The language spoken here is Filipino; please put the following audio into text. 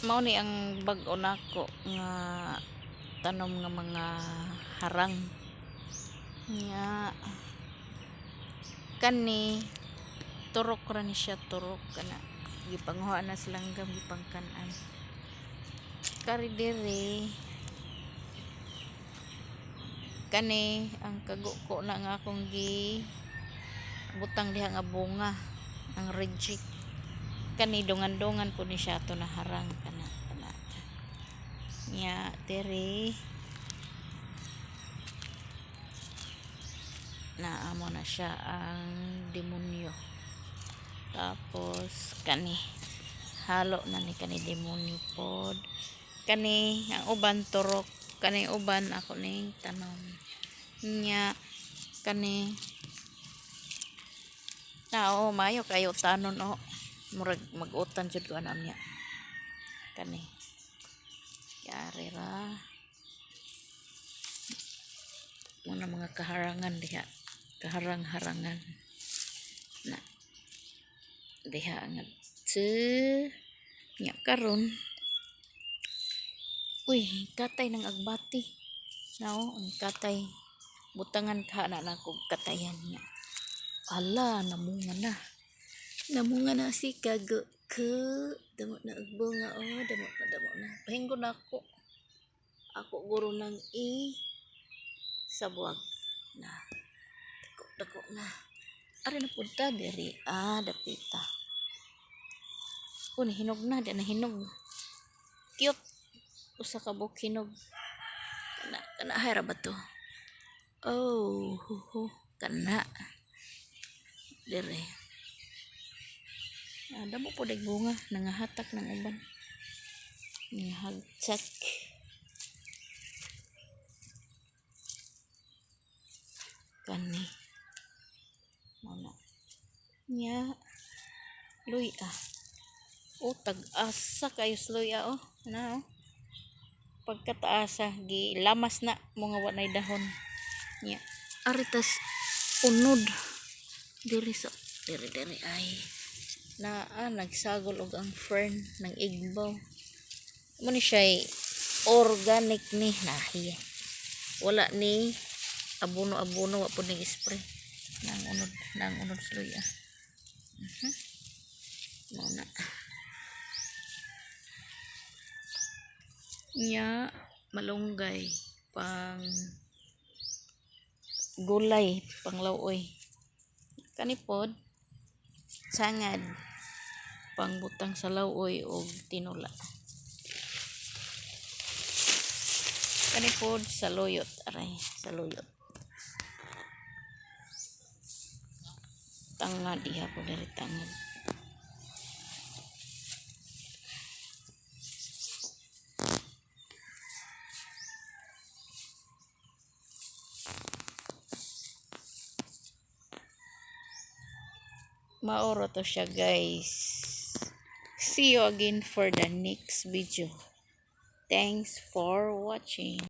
Mao ni ang bag-o nako nga tanom nga mga harang nga kani turok ra ni siya, turok kana gipanguha na silanggam gipangkan-an kari diri kani ang kaguko na nga akong gi butang diha nga bunga ang reject kani dungan-dungan po ni siya to na harang kana nya diri naamo na siya ang demonyo. Tapos kani halo na ni kani demonyo pod kani ang uban turok kani uban ako ning tanom nya kani tao mayo kayo tanon o murag mag-utan jud ko ana niya kani yari ra muna mga kaharangan diha kaharang-harangan na diha nga nya karon uy katay ng agbati nao ang katay butangan ka na nako katayan niya ala namunga na si kago ko damo na og bunga damo na pahingo na ako guro ng sabuag na dako na ari na punta diri dapita kun hinog na di na hinog cute usa ka buk hinog kana hay ra ba to kana diri damo po dag bunga nangahatak ng uban nangahagchak kani mana nya luy tag-asa kayo luy na pagkataasa gilamas na mga wanay dahon nya aritas unod diri ay nagsagol og ang fern ng igbaw mo ni siya organic ni nahiya wala ni abono wa po ning spray nang unod sloy mo na nya malunggay pang gulay pang lawoy kani pod sangad pang butang sa lawoy og tinula kani pod saluyot aray saluyot tangad diha po diri tangad maoro to siya guys. See you again for the next video. Thanks for watching.